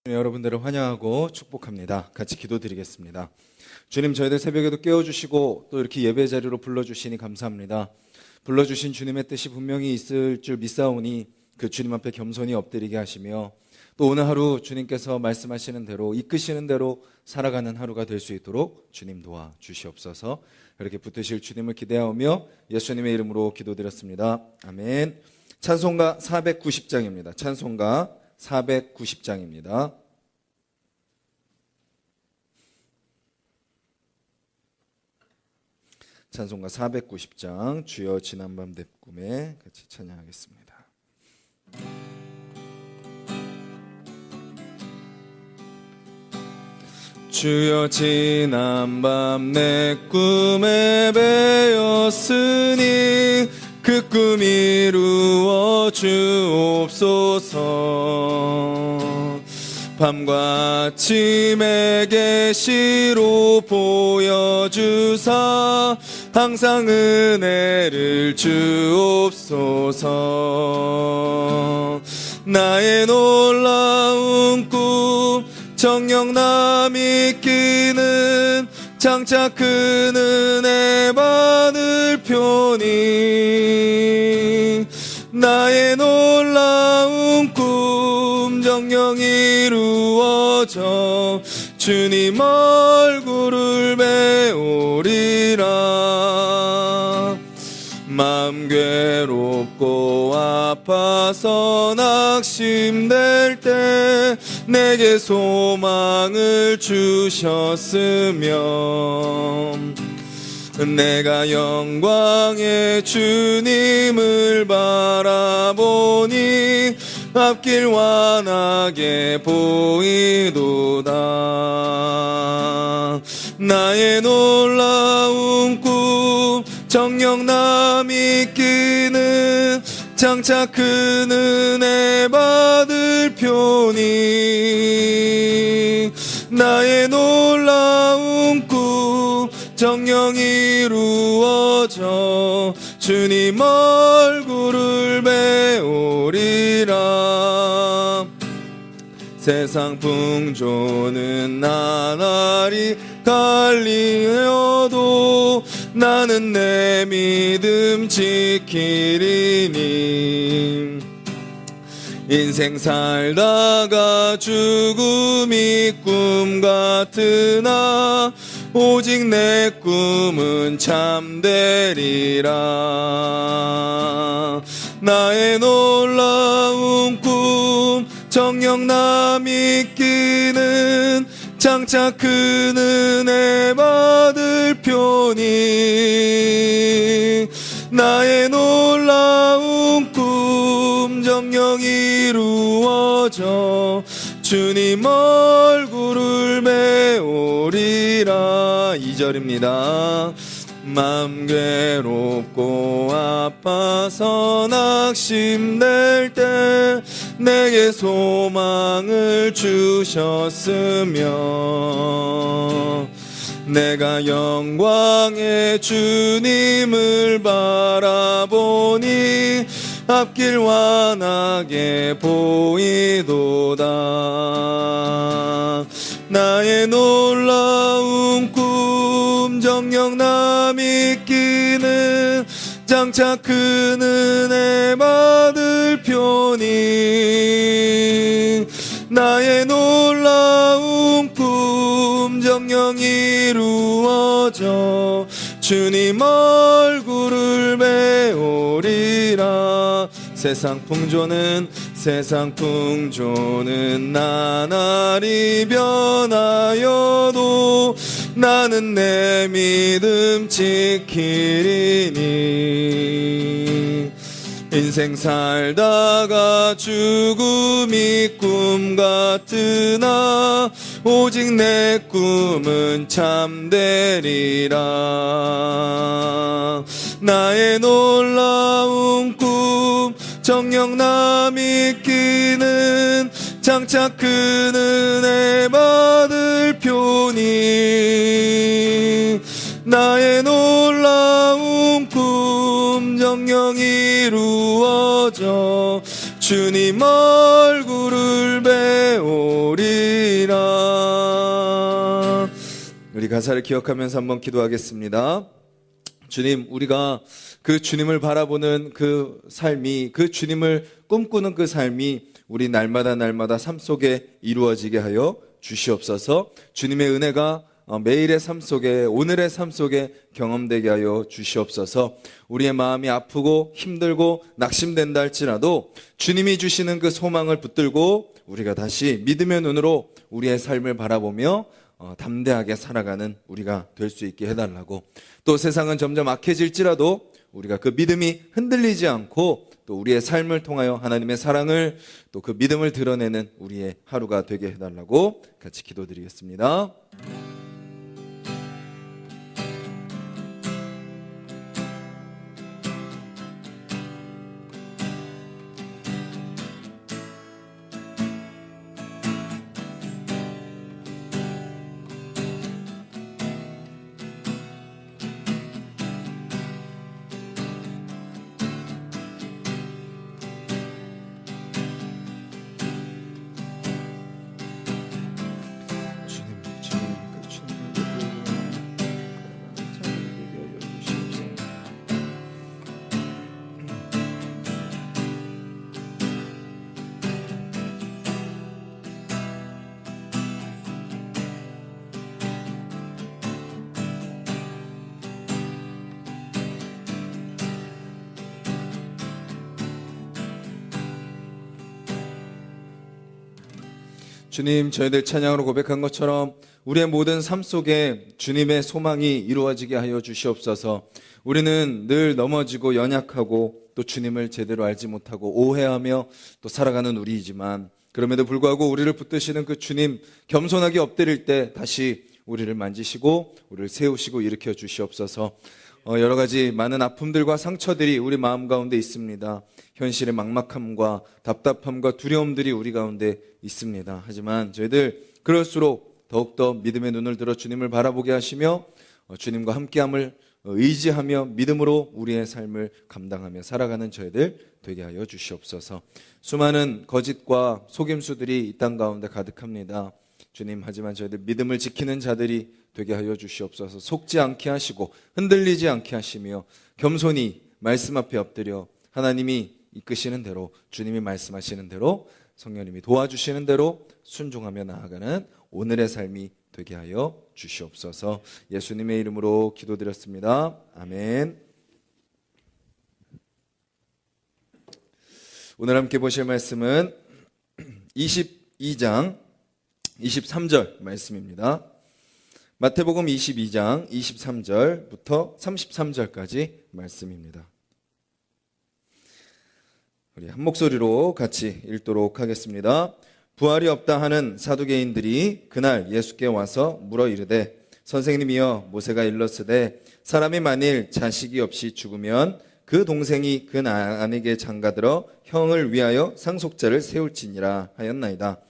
여러분들을 환영하고 축복합니다. 같이 기도드리겠습니다. 주님, 저희들 새벽에도 깨워주시고 또 이렇게 예배 자리로 불러주시니 감사합니다. 불러주신 주님의 뜻이 분명히 있을 줄 믿사오니 그 주님 앞에 겸손히 엎드리게 하시며 또 오늘 하루 주님께서 말씀하시는 대로 이끄시는 대로 살아가는 하루가 될 수 있도록 주님 도와주시옵소서. 이렇게 붙드실 주님을 기대하며 예수님의 이름으로 기도드렸습니다. 아멘. 찬송가 490장입니다. 찬송가 490장입니다. 찬송가 490장 주여 지난밤 내 꿈에 같이 찬양하겠습니다. 주여 지난밤 내 꿈에 배었으니 그 꿈 이루어 주옵소서. 밤과 아침에 계시로 보여주사 항상 은혜를 주옵소서. 나의 놀라운 꿈 정녕 남이 끼는 장차 큰 은혜 받을 표니 나의 놀라운 꿈 정녕 이루어져 주님 얼굴을 배우리라. 마음 괴롭고 아파서 낙심될 때 내게 소망을 주셨으며 내가 영광의 주님을 바라보니 앞길 환하게 보이도다. 나의 놀라운 꿈 정녕 남이 끼는 장차 큰 은혜 받을 표니 나의 놀라운 꿈 정녕 이루어져 주님 얼굴을 배우리라. 세상 풍조는 나날이 갈리어도 나는 내 믿음 지키리니 인생 살다가 죽음이 꿈 같으나 오직 내 꿈은 참되리라. 나의 놀라운 꿈 정녕 남이 끼는 장차 큰 은혜 받을 표니 나의 놀라운 꿈 정녕 이루어져 주님 얼굴을 배우리라. 2절입니다. 마음 괴롭고 아파서 낙심될 때 내게 소망을 주셨으며 내가 영광의 주님을 바라보니 앞길 환하게 보이도다. 나의 놀라운 꿈 정녕 남이 끼는 장차 큰 은혜 받을 표니 나의 놀라운 꿈 정녕 이루어져 주님 얼굴을 배우리라. 세상 풍조는 나날이 변하여도 나는 내 믿음 지키리니 인생 살다가 죽음이 꿈 같으나 오직 내 꿈은 참되리라. 나의 놀라운 꿈 정녕 남이 끼는 장차 큰 은혜 받을 표니 나의 놀라운 꿈 정녕 이루어져 주님 얼굴을 배우리라. 우리 가사를 기억하면서 한번 기도하겠습니다. 주님, 우리가 그 주님을 바라보는 그 삶이, 그 주님을 꿈꾸는 그 삶이 우리 날마다 삶 속에 이루어지게 하여 주시옵소서. 주님의 은혜가 매일의 삶 속에, 오늘의 삶 속에 경험되게 하여 주시옵소서. 우리의 마음이 아프고 힘들고 낙심된다 할지라도 주님이 주시는 그 소망을 붙들고 우리가 다시 믿음의 눈으로 우리의 삶을 바라보며 담대하게 살아가는 우리가 될 수 있게 해달라고, 또 세상은 점점 악해질지라도 우리가 그 믿음이 흔들리지 않고 또 우리의 삶을 통하여 하나님의 사랑을, 또 그 믿음을 드러내는 우리의 하루가 되게 해달라고 같이 기도드리겠습니다. 주님, 저희들 찬양으로 고백한 것처럼 우리의 모든 삶 속에 주님의 소망이 이루어지게 하여 주시옵소서. 우리는 늘 넘어지고 연약하고 또 주님을 제대로 알지 못하고 오해하며 또 살아가는 우리이지만, 그럼에도 불구하고 우리를 붙드시는 그 주님, 겸손하게 엎드릴 때 다시 우리를 만지시고 우리를 세우시고 일으켜 주시옵소서. 여러 가지 많은 아픔들과 상처들이 우리 마음 가운데 있습니다. 현실의 막막함과 답답함과 두려움들이 우리 가운데 있습니다. 하지만 저희들 그럴수록 더욱더 믿음의 눈을 들어 주님을 바라보게 하시며 주님과 함께함을 의지하며 믿음으로 우리의 삶을 감당하며 살아가는 저희들 되게 하여 주시옵소서. 수많은 거짓과 속임수들이 이 땅 가운데 가득합니다. 주님, 하지만 저희들 믿음을 지키는 자들이 되게 하여 주시옵소서. 속지 않게 하시고 흔들리지 않게 하시며 겸손히 말씀 앞에 엎드려 하나님이 이끄시는 대로, 주님이 말씀하시는 대로, 성령님이 도와주시는 대로 순종하며 나아가는 오늘의 삶이 되게 하여 주시옵소서. 예수님의 이름으로 기도드렸습니다. 아멘. 오늘 함께 보실 말씀은 22장 23절 말씀입니다. 마태복음 22장 23절부터 33절까지 말씀입니다. 우리 한 목소리로 같이 읽도록 하겠습니다. 부활이 없다 하는 사두개인들이 그날 예수께 와서 물어 이르되, 선생님이여, 모세가 일렀으되 사람이 만일 자식이 없이 죽으면 그 동생이 그 아내에게 장가들어 형을 위하여 상속자를 세울지니라 하였나이다.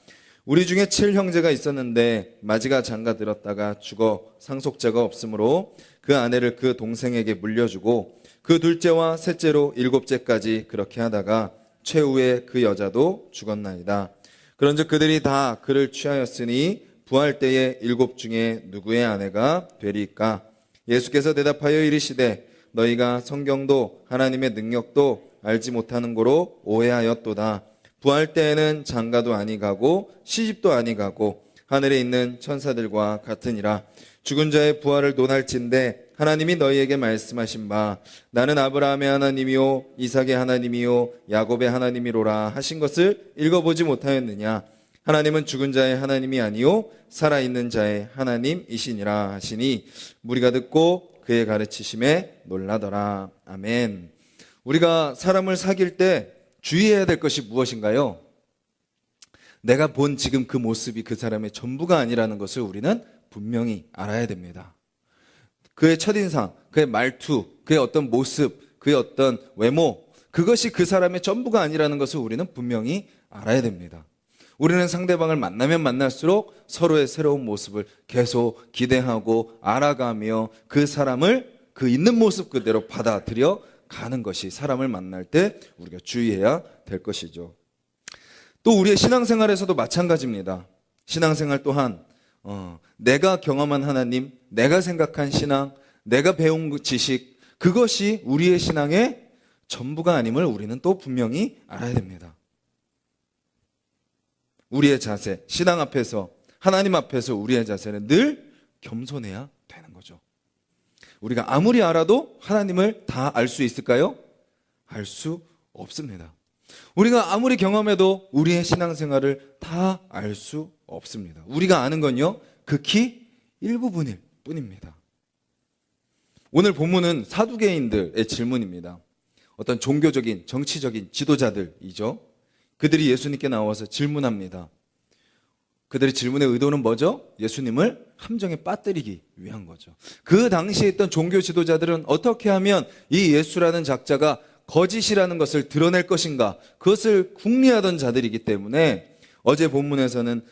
우리 중에 7형제가 있었는데 마지가 장가들었다가 죽어 상속자가 없으므로 그 아내를 그 동생에게 물려주고 그 둘째와 셋째로 7째까지 그렇게 하다가 최후에 그 여자도 죽었나이다. 그런즉 그들이 다 그를 취하였으니 부활 때에 7 중에 누구의 아내가 되리까? 예수께서 대답하여 이르시되, 너희가 성경도 하나님의 능력도 알지 못하는 고로 오해하였도다. 부활 때에는 장가도 아니 가고 시집도 아니 가고 하늘에 있는 천사들과 같으니라. 죽은 자의 부활을 논할진대 하나님이 너희에게 말씀하신 바 나는 아브라함의 하나님이요 이삭의 하나님이요 야곱의 하나님이로라 하신 것을 읽어보지 못하였느냐? 하나님은 죽은 자의 하나님이 아니요 살아있는 자의 하나님이시니라 하시니 무리가 듣고 그의 가르치심에 놀라더라. 아멘. 우리가 사람을 사귈 때 주의해야 될 것이 무엇인가요? 내가 본 지금 그 모습이 그 사람의 전부가 아니라는 것을 우리는 분명히 알아야 됩니다. 그의 첫인상, 그의 말투, 그의 어떤 모습, 그의 어떤 외모, 그것이 그 사람의 전부가 아니라는 것을 우리는 분명히 알아야 됩니다. 우리는 상대방을 만나면 만날수록 서로의 새로운 모습을 계속 기대하고 알아가며 그 사람을 그 있는 모습 그대로 받아들여 가는 것이 사람을 만날 때 우리가 주의해야 될 것이죠. 또 우리의 신앙생활에서도 마찬가지입니다. 신앙생활 또한 내가 경험한 하나님, 내가 생각한 신앙, 내가 배운 지식, 그것이 우리의 신앙의 전부가 아님을 우리는 또 분명히 알아야 됩니다. 우리의 자세, 신앙 앞에서, 하나님 앞에서 우리의 자세는 늘 겸손해야 되는 거죠. 우리가 아무리 알아도 하나님을 다 알 수 있을까요? 알 수 없습니다. 우리가 아무리 경험해도 우리의 신앙생활을 다 알 수 없습니다. 우리가 아는 건요, 극히 일부분일 뿐입니다. 오늘 본문은 사두개인들의 질문입니다. 어떤 종교적인, 정치적인 지도자들이죠. 그들이 예수님께 나와서 질문합니다. 그들의 질문의 의도는 뭐죠? 예수님을 함정에 빠뜨리기 위한 거죠. 그 당시에 있던 종교 지도자들은 어떻게 하면 이 예수라는 작자가 거짓이라는 것을 드러낼 것인가, 그것을 궁리하던 자들이기 때문에 어제 본문에서는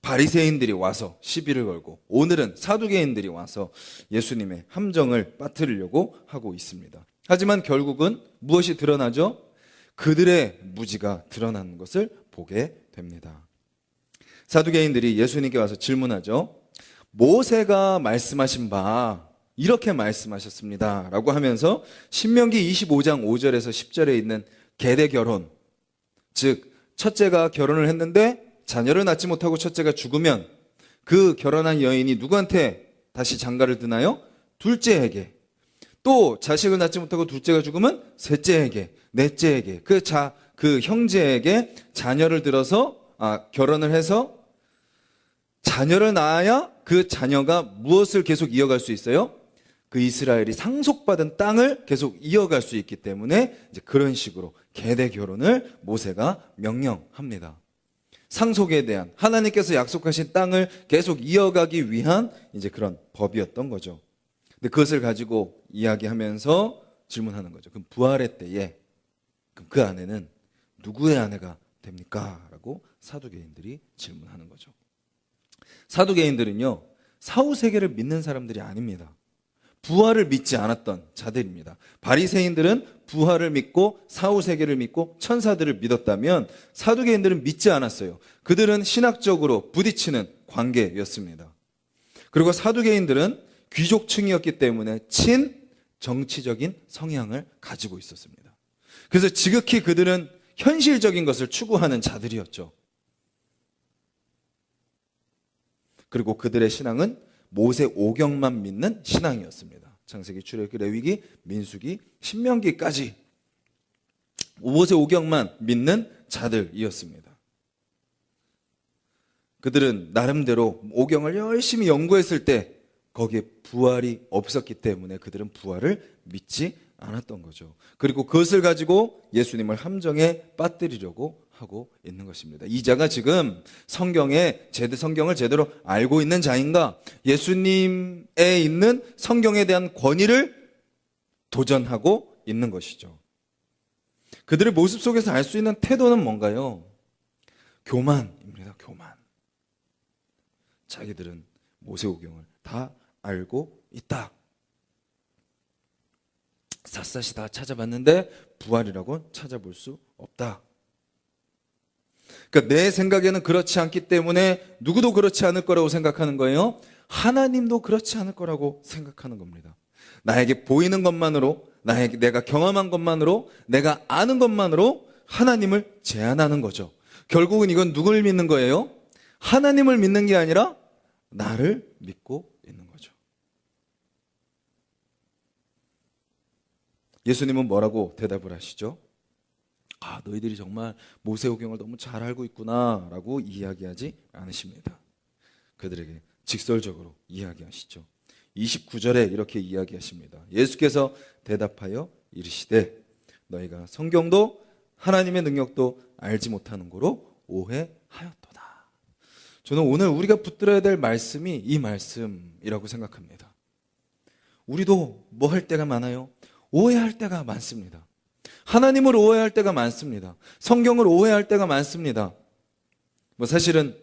바리새인들이 와서 시비를 걸고, 오늘은 사두개인들이 와서 예수님의 함정을 빠뜨리려고 하고 있습니다. 하지만 결국은 무엇이 드러나죠? 그들의 무지가 드러나는 것을 보게 됩니다. 사두개인들이 예수님께 와서 질문하죠. 모세가 말씀하신 바 이렇게 말씀하셨습니다 라고 하면서 신명기 25장 5절에서 10절에 있는 계대 결혼, 즉 첫째가 결혼을 했는데 자녀를 낳지 못하고 첫째가 죽으면 그 결혼한 여인이 누구한테 다시 장가를 드나요? 둘째에게. 또 자식을 낳지 못하고 둘째가 죽으면 셋째에게, 넷째에게, 그 형제에게 자녀를 들어서 결혼을 해서 자녀를 낳아야 그 자녀가 무엇을 계속 이어갈 수 있어요? 그 이스라엘이 상속받은 땅을 계속 이어갈 수 있기 때문에 이제 그런 식으로 계대 결혼을 모세가 명령합니다. 상속에 대한, 하나님께서 약속하신 땅을 계속 이어가기 위한 이제 그런 법이었던 거죠. 근데 그것을 가지고 이야기하면서 질문하는 거죠. 그럼 부활의 때에 그럼 그 아내는 누구의 아내가 됩니까? 라고 사두개인들이 질문하는 거죠. 사두개인들은요, 사후세계를 믿는 사람들이 아닙니다. 부활을 믿지 않았던 자들입니다. 바리새인들은 부활을 믿고 사후세계를 믿고 천사들을 믿었다면 사두개인들은 믿지 않았어요. 그들은 신학적으로 부딪히는 관계였습니다. 그리고 사두개인들은 귀족층이었기 때문에 친정치적인 성향을 가지고 있었습니다. 그래서 지극히 그들은 현실적인 것을 추구하는 자들이었죠. 그리고 그들의 신앙은 모세 오경만 믿는 신앙이었습니다. 창세기, 출애굽기, 레위기, 민수기, 신명기까지 모세 오경만 믿는 자들이었습니다. 그들은 나름대로 오경을 열심히 연구했을 때 거기에 부활이 없었기 때문에 그들은 부활을 믿지 않았던 거죠. 그리고 그것을 가지고 예수님을 함정에 빠뜨리려고 하고 있는 것입니다. 이 자가 지금 성경을 제대로 알고 있는 자인가? 예수님에 있는 성경에 대한 권위를 도전하고 있는 것이죠. 그들의 모습 속에서 알 수 있는 태도는 뭔가요? 교만입니다. 교만. 자기들은 모세오경을 다 알고 있다. 샅샅이 다 찾아봤는데 부활이라고 찾아볼 수 없다. 그러니까 내 생각에는 그렇지 않기 때문에 누구도 그렇지 않을 거라고 생각하는 거예요. 하나님도 그렇지 않을 거라고 생각하는 겁니다. 나에게 보이는 것만으로, 내가 경험한 것만으로, 내가 아는 것만으로 하나님을 제한하는 거죠. 결국은 이건 누굴 믿는 거예요? 하나님을 믿는 게 아니라 나를 믿고 있는 거죠. 예수님은 뭐라고 대답을 하시죠? 너희들이 정말 모세오경을 너무 잘 알고 있구나 라고 이야기하지 않으십니다. 그들에게 직설적으로 이야기하시죠. 29절에 이렇게 이야기하십니다. 예수께서 대답하여 이르시되 너희가 성경도 하나님의 능력도 알지 못하는 거로 오해하였도다. 저는 오늘 우리가 붙들어야 될 말씀이 이 말씀이라고 생각합니다. 우리도 뭐 할 때가 많아요? 오해할 때가 많습니다. 하나님을 오해할 때가 많습니다. 성경을 오해할 때가 많습니다. 사실은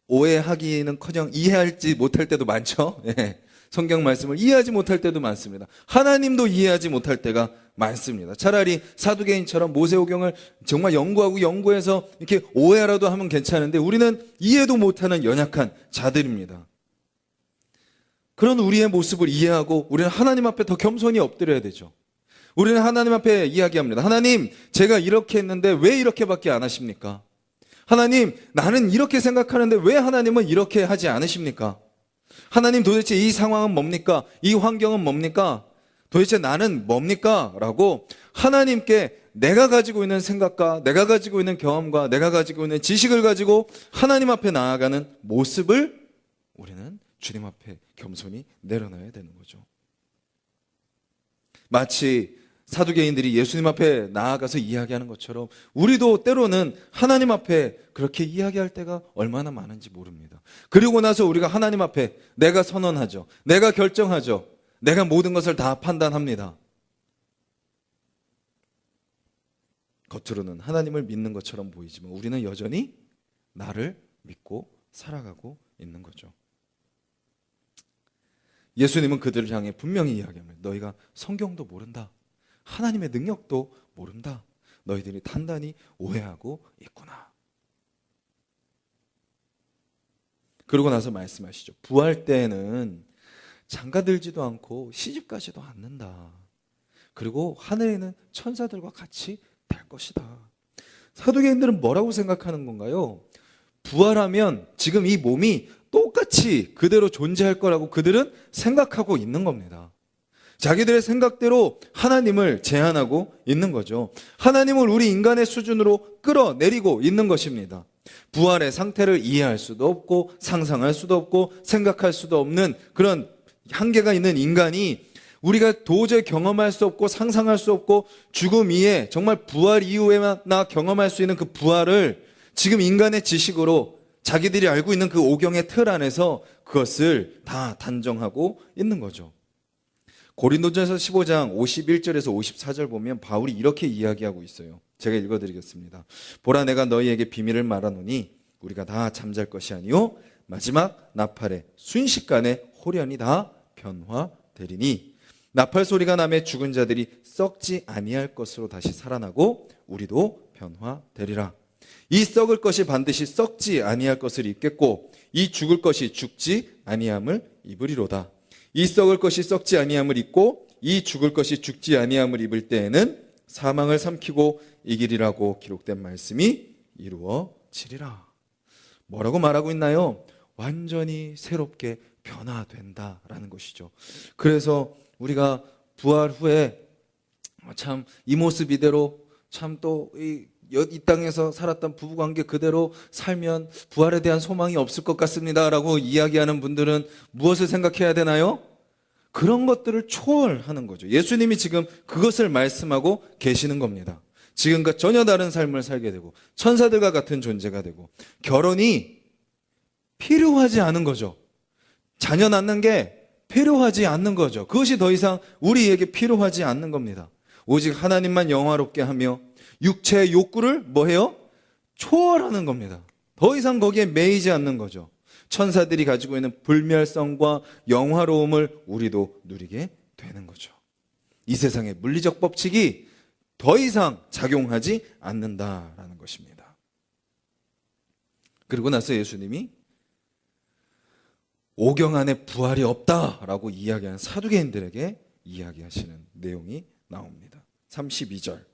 오해하기는커녕 이해하지 못할 때도 많죠. 예. 성경 말씀을 이해하지 못할 때도 많습니다. 하나님도 이해하지 못할 때가 많습니다. 차라리 사두개인처럼 모세오경을 정말 연구해서 이렇게 오해라도 하면 괜찮은데 우리는 이해도 못하는 연약한 자들입니다. 그런 우리의 모습을 이해하고 우리는 하나님 앞에 더 겸손히 엎드려야 되죠. 우리는 하나님 앞에 이야기합니다. 하나님, 제가 이렇게 했는데 왜 이렇게밖에 안 하십니까? 하나님, 나는 이렇게 생각하는데 왜 하나님은 이렇게 하지 않으십니까? 하나님, 도대체 이 상황은 뭡니까? 이 환경은 뭡니까? 도대체 나는 뭡니까? 라고 하나님께 내가 가지고 있는 생각과 내가 가지고 있는 경험과 내가 가지고 있는 지식을 가지고 하나님 앞에 나아가는 모습을 우리는 주님 앞에 겸손히 내려놔야 되는 거죠. 마치 사두개인들이 예수님 앞에 나아가서 이야기하는 것처럼 우리도 때로는 하나님 앞에 그렇게 이야기할 때가 얼마나 많은지 모릅니다. 그리고 나서 우리가 하나님 앞에 내가 선언하죠. 내가 결정하죠. 내가 모든 것을 다 판단합니다. 겉으로는 하나님을 믿는 것처럼 보이지만 우리는 여전히 나를 믿고 살아가고 있는 거죠. 예수님은 그들을 향해 분명히 이야기합니다. 너희가 성경도 모른다. 하나님의 능력도 모른다. 너희들이 단단히 오해하고 있구나. 그러고 나서 말씀하시죠. 부활 때에는 장가들지도 않고 시집가지도 않는다. 그리고 하늘에는 천사들과 같이 될 것이다. 사두개인들은 뭐라고 생각하는 건가요? 부활하면 지금 이 몸이 똑같이 그대로 존재할 거라고 그들은 생각하고 있는 겁니다. 자기들의 생각대로 하나님을 제한하고 있는 거죠. 하나님을 우리 인간의 수준으로 끌어내리고 있는 것입니다. 부활의 상태를 이해할 수도 없고 상상할 수도 없고 생각할 수도 없는 그런 한계가 있는 인간이 우리가 도저히 경험할 수 없고 상상할 수 없고 죽음 이에 정말 부활 이후에나 경험할 수 있는 그 부활을 지금 인간의 지식으로 자기들이 알고 있는 그 오경의 틀 안에서 그것을 다 단정하고 있는 거죠. 고린도전서 15장 51절에서 54절 보면 바울이 이렇게 이야기하고 있어요. 제가 읽어드리겠습니다. 보라, 내가 너희에게 비밀을 말하노니 우리가 다 잠잘 것이 아니요 마지막 나팔에 순식간에 호련히 다 변화되리니 나팔 소리가 나매 죽은 자들이 썩지 아니할 것으로 다시 살아나고 우리도 변화되리라. 이 썩을 것이 반드시 썩지 아니할 것을 입겠고 이 죽을 것이 죽지 아니함을 입으리로다. 이 썩을 것이 썩지 아니함을 입고 이 죽을 것이 죽지 아니함을 입을 때에는 사망을 삼키고 이기리라고 기록된 말씀이 이루어지리라. 뭐라고 말하고 있나요? 완전히 새롭게 변화된다라는 것이죠. 그래서 우리가 부활 후에 참 이 모습 이대로 참 또 이 땅에서 살았던 부부관계 그대로 살면 부활에 대한 소망이 없을 것 같습니다라고 이야기하는 분들은 무엇을 생각해야 되나요? 그런 것들을 초월하는 거죠. 예수님이 지금 그것을 말씀하고 계시는 겁니다. 지금과 전혀 다른 삶을 살게 되고 천사들과 같은 존재가 되고 결혼이 필요하지 않은 거죠. 자녀 낳는 게 필요하지 않는 거죠. 그것이 더 이상 우리에게 필요하지 않는 겁니다. 오직 하나님만 영화롭게 하며 육체의 욕구를 뭐해요? 초월하는 겁니다. 더 이상 거기에 매이지 않는 거죠. 천사들이 가지고 있는 불멸성과 영화로움을 우리도 누리게 되는 거죠. 이 세상의 물리적 법칙이 더 이상 작용하지 않는다라는 것입니다. 그리고 나서 예수님이 오경 안에 부활이 없다라고 이야기하는 사두개인들에게 이야기하시는 내용이 나옵니다. 32절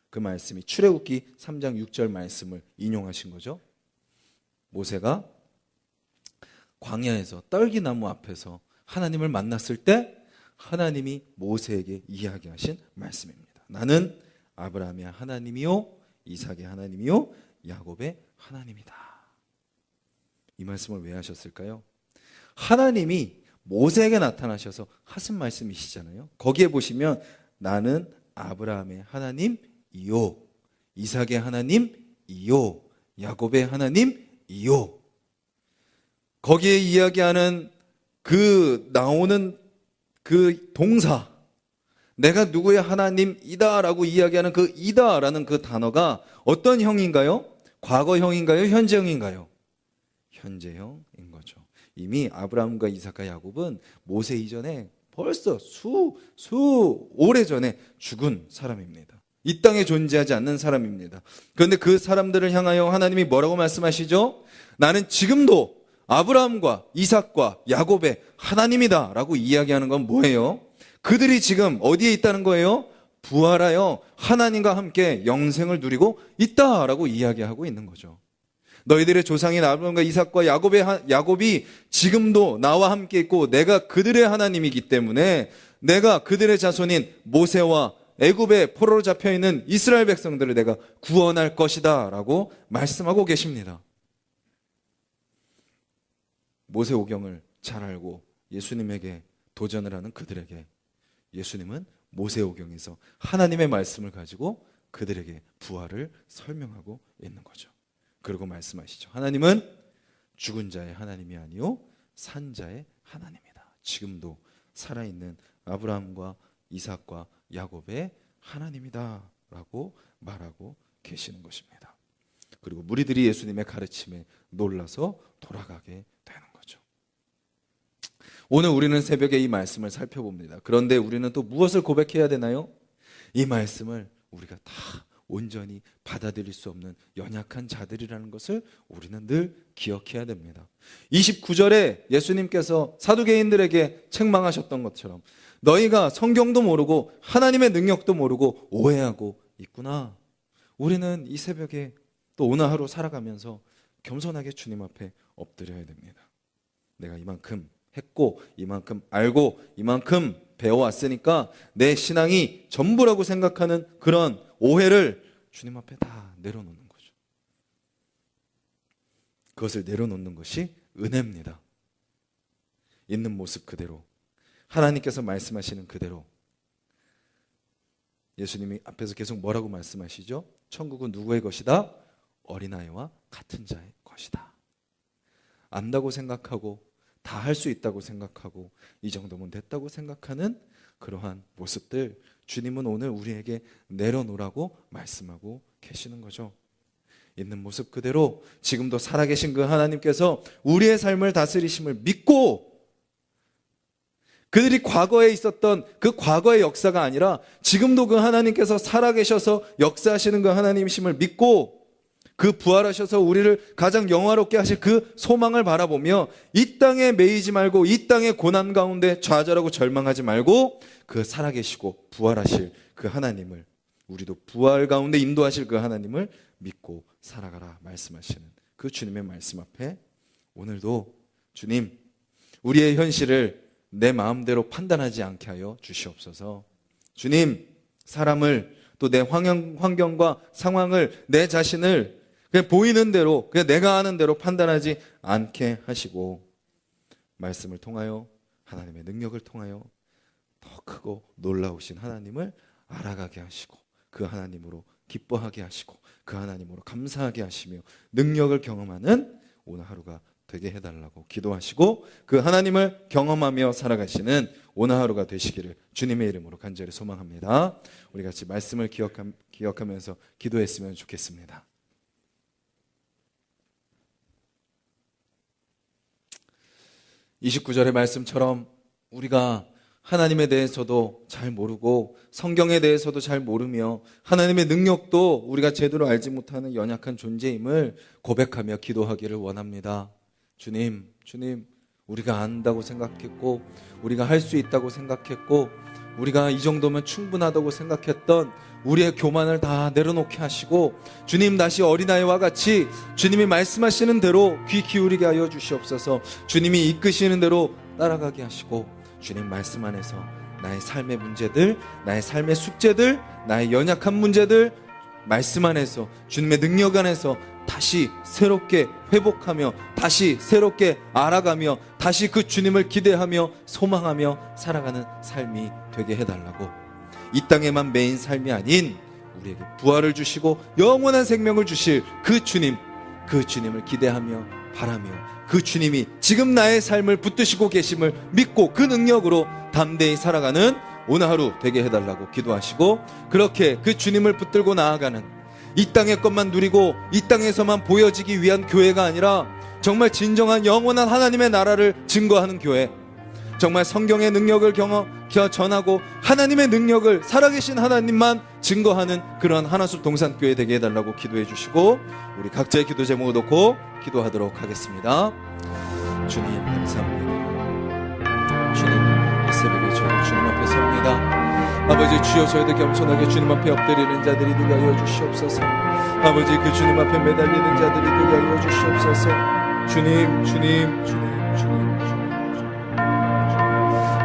그 말씀이 출애굽기 3장 6절 말씀을 인용하신 거죠. 모세가 광야에서 떨기나무 앞에서 하나님을 만났을 때 하나님이 모세에게 이야기하신 말씀입니다. 나는 아브라함의 하나님이요 이삭의 하나님이요 야곱의 하나님이다. 이 말씀을 왜 하셨을까요? 하나님이 모세에게 나타나셔서 하신 말씀이시잖아요. 거기에 보시면 나는 아브라함의 하나님이요 이삭의 하나님이요 야곱의 하나님이요. 거기에 이야기하는 그 나오는 그 동사 내가 누구의 하나님이다라고 이야기하는 그 이다라는 그 단어가 어떤 형인가요? 과거형인가요? 현재형인가요? 현재형인 거죠. 이미 아브라함과 이삭과 야곱은 모세 이전에 벌써 오래전에 죽은 사람입니다. 이 땅에 존재하지 않는 사람입니다. 그런데 그 사람들을 향하여 하나님이 뭐라고 말씀하시죠? 나는 지금도 아브라함과 이삭과 야곱의 하나님이다 라고 이야기하는 건 뭐예요? 그들이 지금 어디에 있다는 거예요? 부활하여 하나님과 함께 영생을 누리고 있다라고 이야기하고 있는 거죠. 너희들의 조상인 아브라함과 이삭과 야곱이 지금도 나와 함께 있고 내가 그들의 하나님이기 때문에 내가 그들의 자손인 모세와 애굽에 포로로 잡혀있는 이스라엘 백성들을 내가 구원할 것이다 라고 말씀하고 계십니다. 모세오경을 잘 알고 예수님에게 도전을 하는 그들에게 예수님은 모세오경에서 하나님의 말씀을 가지고 그들에게 부활을 설명하고 있는 거죠. 그리고 말씀하시죠. 하나님은 죽은 자의 하나님이 아니요 산 자의 하나님이다. 지금도 살아있는 아브라함과 이삭과 야곱의 하나님이다 라고 말하고 계시는 것입니다. 그리고 무리들이 예수님의 가르침에 놀라서 돌아가게 되는 거죠. 오늘 우리는 새벽에 이 말씀을 살펴봅니다. 그런데 우리는 또 무엇을 고백해야 되나요? 이 말씀을 우리가 다 온전히 받아들일 수 없는 연약한 자들이라는 것을 우리는 늘 기억해야 됩니다. 29절에 예수님께서 사두개인들에게 책망하셨던 것처럼 너희가 성경도 모르고 하나님의 능력도 모르고 오해하고 있구나. 우리는 이 새벽에 또 오늘 하루 살아가면서 겸손하게 주님 앞에 엎드려야 됩니다. 내가 이만큼 했고 이만큼 알고 이만큼 배워왔으니까 내 신앙이 전부라고 생각하는 그런 오해를 주님 앞에 다 내려놓는 거죠. 그것을 내려놓는 것이 은혜입니다. 있는 모습 그대로 하나님께서 말씀하시는 그대로 예수님이 앞에서 계속 뭐라고 말씀하시죠? 천국은 누구의 것이다? 어린아이와 같은 자의 것이다. 안다고 생각하고 다 할 수 있다고 생각하고 이 정도면 됐다고 생각하는 그러한 모습들 주님은 오늘 우리에게 내려놓으라고 말씀하고 계시는 거죠. 있는 모습 그대로 지금도 살아계신 그 하나님께서 우리의 삶을 다스리심을 믿고 그들이 과거에 있었던 그 과거의 역사가 아니라 지금도 그 하나님께서 살아계셔서 역사하시는 그 하나님이심을 믿고 그 부활하셔서 우리를 가장 영화롭게 하실 그 소망을 바라보며 이 땅에 매이지 말고 이 땅의 고난 가운데 좌절하고 절망하지 말고 그 살아계시고 부활하실 그 하나님을 우리도 부활 가운데 인도하실 그 하나님을 믿고 살아가라 말씀하시는 그 주님의 말씀 앞에 오늘도 주님 우리의 현실을 내 마음대로 판단하지 않게 하여 주시옵소서. 주님 사람을 또 내 환경과 상황을 내 자신을 그냥 보이는 대로 그냥 내가 아는 대로 판단하지 않게 하시고 말씀을 통하여 하나님의 능력을 통하여 더 크고 놀라우신 하나님을 알아가게 하시고 그 하나님으로 기뻐하게 하시고 그 하나님으로 감사하게 하시며 능력을 경험하는 오늘 하루가 되게 해달라고 기도하시고 그 하나님을 경험하며 살아가시는 오늘 하루가 되시기를 주님의 이름으로 간절히 소망합니다. 우리 같이 말씀을 기억하면서 기도했으면 좋겠습니다. 29절의 말씀처럼 우리가 하나님에 대해서도 잘 모르고 성경에 대해서도 잘 모르며 하나님의 능력도 우리가 제대로 알지 못하는 연약한 존재임을 고백하며 기도하기를 원합니다. 주님, 우리가 안다고 생각했고 우리가 할 수 있다고 생각했고 우리가 이 정도면 충분하다고 생각했던 우리의 교만을 다 내려놓게 하시고 주님 다시 어린아이와 같이 주님이 말씀하시는 대로 귀 기울이게 하여 주시옵소서. 주님이 이끄시는 대로 따라가게 하시고 주님 말씀 안에서 나의 삶의 문제들, 나의 삶의 숙제들, 나의 연약한 문제들 말씀 안에서 주님의 능력 안에서 다시 새롭게 회복하며 다시 새롭게 알아가며 다시 그 주님을 기대하며 소망하며 살아가는 삶이 되게 해달라고 이 땅에만 매인 삶이 아닌 우리에게 부활을 주시고 영원한 생명을 주실 그 주님을 기대하며 바라며 그 주님이 지금 나의 삶을 붙드시고 계심을 믿고 그 능력으로 담대히 살아가는 오늘 하루 되게 해달라고 기도하시고 그렇게 그 주님을 붙들고 나아가는 이 땅의 것만 누리고 이 땅에서만 보여지기 위한 교회가 아니라 정말 진정한 영원한 하나님의 나라를 증거하는 교회, 정말 성경의 능력을 전하고 하나님의 능력을 살아계신 하나님만 증거하는 그러한 하나숲 동산교회 되게 해달라고 기도해 주시고 우리 각자의 기도 제목을 놓고 기도하도록 하겠습니다. 주님 감사합니다. 주님 이 새벽에 저희들 주님 앞에 섭니다. 아버지 주여 저희들 겸손하게 주님 앞에 엎드리는 자들이 되게 하여 주시옵소서. 아버지 그 주님 앞에 매달리는 자들이 되게 하여 주시옵소서. 주님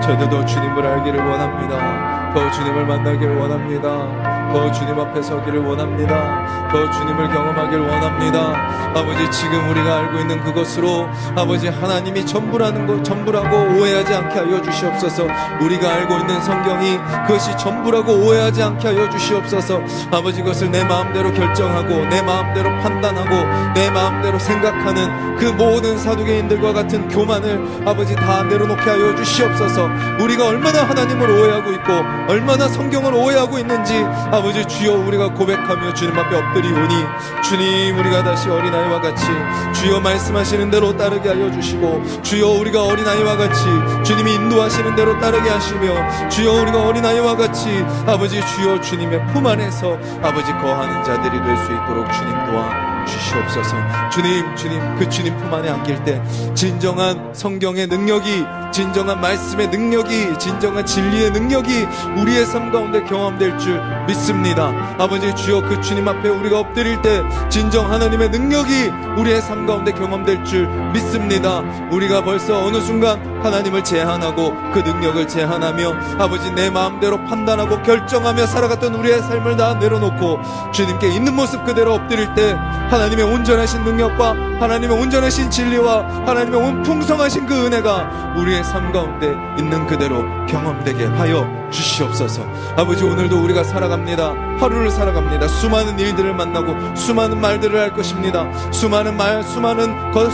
저희들도 주님을 알기를 원합니다. 더 주님을 만나기를 원합니다. 더 주님 앞에 서기를 원합니다. 더 주님을 경험하기를 원합니다. 아버지 지금 우리가 알고 있는 그것으로 아버지 하나님이 전부라고 오해하지 않게 하여 주시옵소서. 우리가 알고 있는 성경이 그것이 전부라고 오해하지 않게 하여 주시옵소서. 아버지 그것을 내 마음대로 결정하고 내 마음대로 판단하고 내 마음대로 생각하는 그 모든 사두개인들과 같은 교만을 아버지 다 내려놓게 하여 주시옵소서. 우리가 얼마나 하나님을 오해하고 있고 얼마나 성경을 오해하고 있는지 아버지 주여 우리가 고백하며 주님 앞에 엎드리오니 주님 우리가 다시 어린아이와 같이 주여 말씀하시는 대로 따르게 하여 주시고 주여 우리가 어린아이와 같이 주님이 인도하시는 대로 따르게 하시며 주여 우리가 어린아이와 같이 아버지 주여 주님의 품 안에서 아버지 거하는 자들이 될 수 있도록 주님 도와 주시옵소서. 주님 그 주님 품 안에 안길 때 진정한 성경의 능력이 진정한 말씀의 능력이 진정한 진리의 능력이 우리의 삶 가운데 경험될 줄 믿습니다. 아버지 주여 그 주님 앞에 우리가 엎드릴 때 진정 하나님의 능력이 우리의 삶 가운데 경험될 줄 믿습니다. 우리가 벌써 어느 순간 하나님을 제한하고 그 능력을 제한하며 아버지 내 마음대로 판단하고 결정하며 살아갔던 우리의 삶을 다 내려놓고 주님께 있는 모습 그대로 엎드릴 때 하나님의 온전하신 능력과 하나님의 온전하신 진리와 하나님의 온 풍성하신 그 은혜가 우리의 삶 가운데 있는 그대로 경험되게 하여 주시옵소서. 아버지 오늘도 우리가 살아갑니다. 하루를 살아갑니다. 수많은 일들을 만나고 수많은 말들을 할 것입니다. 수많은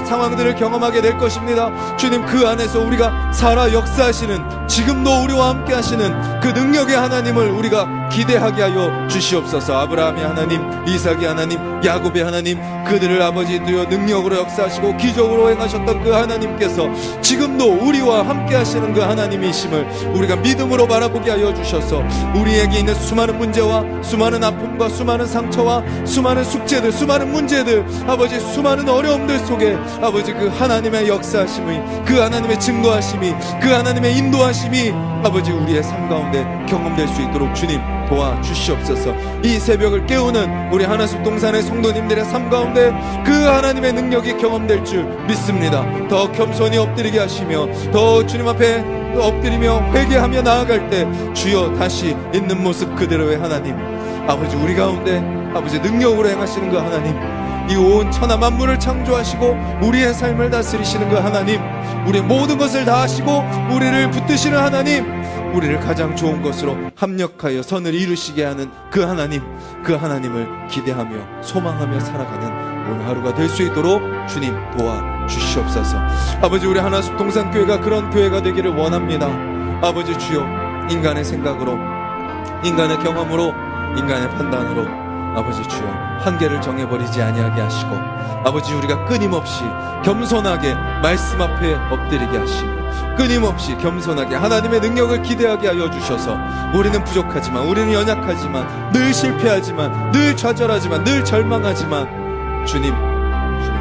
상황들을 경험하게 될 것입니다. 주님 그 안에서 우리가 살아 역사하시는 지금도 우리와 함께 하시는 그 능력의 하나님을 우리가 기대하게 하여 주시옵소서. 아브라함의 하나님, 이삭의 하나님, 야곱의 하나님, 그들을 아버지 되어 능력으로 역사하시고 기적으로 행하셨던 그 하나님께서 지금도 우리와 함께 하시는 그 하나님이심을 우리가 믿음으로 바라보게 하여 주셔서 우리에게 있는 수많은 문제와 수많은 아픔과 수많은 상처와 수많은 숙제들, 수많은 문제들, 아버지 수많은 어려움들 속에 아버지 그 하나님의 역사하심이, 그 하나님의 증거하심이, 그 하나님의 인도하심이 아버지 우리의 삶 가운데 경험될 수 있도록 주님 도와주시옵소서. 이 새벽을 깨우는 우리 하나숲 동산의 성도님들의 삶 가운데 그 하나님의 능력이 경험될 줄 믿습니다. 더 겸손히 엎드리게 하시며 더 주님 앞에 엎드리며 회개하며 나아갈 때 주여 다시 있는 모습 그대로의 하나님, 아버지 우리 가운데 아버지 능력으로 행하시는 그 하나님, 이 온 천하 만물을 창조하시고 우리의 삶을 다스리시는 그 하나님, 우리의 모든 것을 다 하시고 우리를 붙드시는 하나님, 우리를 가장 좋은 것으로 합력하여 선을 이루시게 하는 그 하나님, 그 하나님을 기대하며 소망하며 살아가는 오늘 하루가 될 수 있도록 주님 도와주시옵소서. 아버지 우리 하나숲 동산교회가 그런 교회가 되기를 원합니다. 아버지 주여 인간의 생각으로, 인간의 경험으로, 인간의 판단으로 아버지 주여 한계를 정해버리지 아니하게 하시고 아버지 우리가 끊임없이 겸손하게 말씀 앞에 엎드리게 하시고 끊임없이 겸손하게 하나님의 능력을 기대하게 하여 주셔서 우리는 부족하지만, 우리는 연약하지만, 늘 실패하지만, 늘 좌절하지만, 늘 절망하지만 주님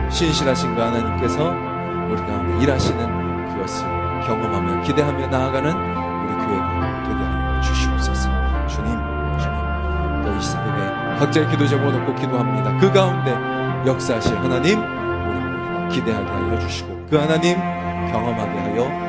신실하신 그 하나님께서 우리 가운데 일하시는 그것을 경험하며 기대하며 나아가는 우리 교회가 되게 하여 주시옵소서. 주님 또 이 새벽에 각자의 기도 제목을 놓고 기도합니다. 그 가운데 역사하실 하나님 우리 모두가 기대하게 하여 주시고 그 하나님 경험하게 하여